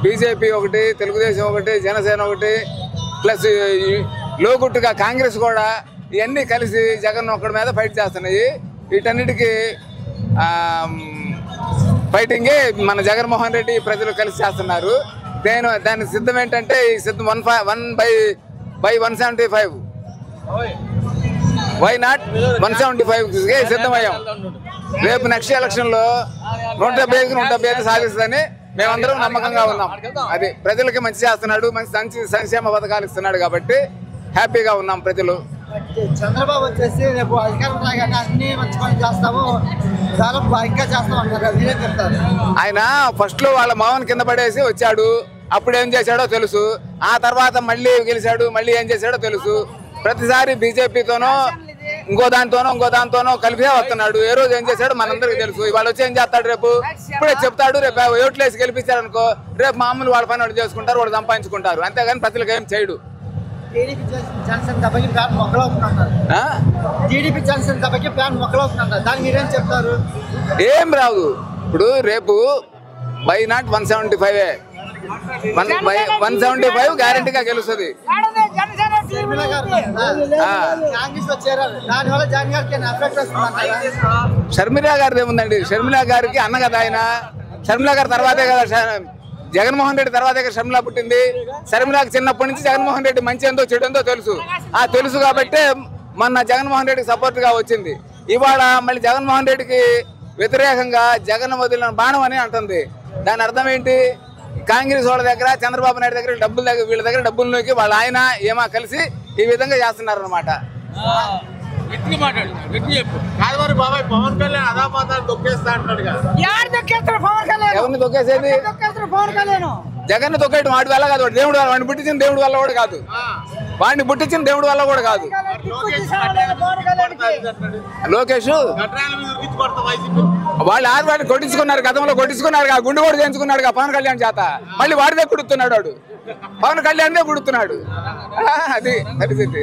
BJP ఒకటి, తెలుగుదేశం ఒకటి, జనసేన ఒకటి, ప్లస్ లోగుట్టుగా కాంగ్రెస్ కూడా ఇవన్నీ కలిసి జగన్ ఒక్కడి మీద ఫైట్ చేస్తున్నాయి. వీటన్నిటికీ ఫైటింగే మన జగన్మోహన్ రెడ్డి ప్రజలు కలిసి చేస్తున్నారు. దానికి సిద్ధం ఏంటంటే ఈ సిద్ధం 1/175 వై నాట్ 175కి సిద్ధమయ్యాం. రేపు నెక్స్ట్ ఎలక్షన్లో 175 సాధిస్తుందని మేమందరం నమ్మకంగా ఉన్నాం. అది ప్రజలకి మంచి చేస్తున్నాడు, మంచి సంక్షేమ పథకాలు ఇస్తున్నాడు కాబట్టి హ్యాపీగా ఉన్నాం ప్రజలు. చంద్రబాబు వచ్చేసి రేపు అధికారం రాగానే అన్ని మంచి పనులు చేస్తాము, చాలా బాగా చేస్తాం అంటారు, మీరేం చెప్తారు? ఆయన ఫస్ట్ లో వాళ్ళ మామని కింద పడేసి వచ్చాడు, అప్పుడు ఏం చేశాడో తెలుసు. ఆ తర్వాత మళ్ళీ గెలిచాడు, మళ్ళీ ఏం చేశాడో తెలుసు. ప్రతిసారి బీజేపీతోనో ఇంకో దాంతోనో కలిపే వస్తున్నాడు. ఏ రోజు ఏం చేశాడో మనందరికీ తెలుసు. ఇవాళ వచ్చి ఏం చేస్తాడు, రేపు ఇప్పుడే చెప్తాడు. రేపు ఓట్లేసి గెలిపించాడు అనుకో, రేపు మామూలు వాళ్ళ పని వాళ్ళు చేసుకుంటారు, వాళ్ళు సంపాదించుకుంటారు. అంతేగాని ప్రజలకు ఏం చేయడు. టీడీపీ జనసేన సభకి ప్లాన్ మొక్కలవుతున్నారు, టీడీపీ జనసేన సభకి ప్లాన్ మొక్కలవుతున్నారు, దాన్ని మీరేం చెప్తారు? ఏం రాదు. ఇప్పుడు రేపు వై నాట్ 175 175 గ్యారంటీగా గెలుస్తుంది. షర్మిలా గారిది ఏముందండి? షర్మిలా గారికి అన్న కదా ఆయన. షర్మిలా గారి తర్వాతే కదా జగన్మోహన్ రెడ్డి తర్వాతే కదా షర్మిలా పుట్టింది. షర్మిలాకి చిన్నప్పటి నుంచి జగన్మోహన్ రెడ్డి మంచి ఏందో చెడు ఏందో తెలుసు. తెలుసు కాబట్టి మొన్న జగన్మోహన్ రెడ్డికి సపోర్ట్ గా వచ్చింది. ఇవాళ మళ్ళీ జగన్మోహన్ రెడ్డికి వ్యతిరేకంగా జగన్ వదిలిన బాణం అని అంటుంది. దాని అర్థం ఏంటి? కాంగ్రెస్ వాళ్ళ దగ్గర, చంద్రబాబు నాయుడు దగ్గర వీళ్ళ దగ్గర డబ్బుల్లోకి వాళ్ళ ఆయన ఏమా కలిసి ఈ విధంగా చేస్తున్నారు అనమాట. ఎవరిని తొక్కేసేది? జగన్ తొక్కేయడం వాడి వల్ల కాదు, దేవుడు వల్ల. వాడిని పుట్టించిన దేవుడి వల్ల కూడా కాదు, వాడిని పుట్టించిన దేవుడి వల్ల కూడా కాదు. లోకేష్ వాళ్ళు ఆరు కొట్టించుకున్నారు, గతంలో కొట్టించుకున్నారు, గుండు కూడా చేయించుకున్నాడు పవన్ కళ్యాణ్ చేత. మళ్ళీ వాడిదే కుడుతున్నాడు, వాడు పవన్ కళ్యాణ్దే కుడుతున్నాడు. అది పరిస్థితి.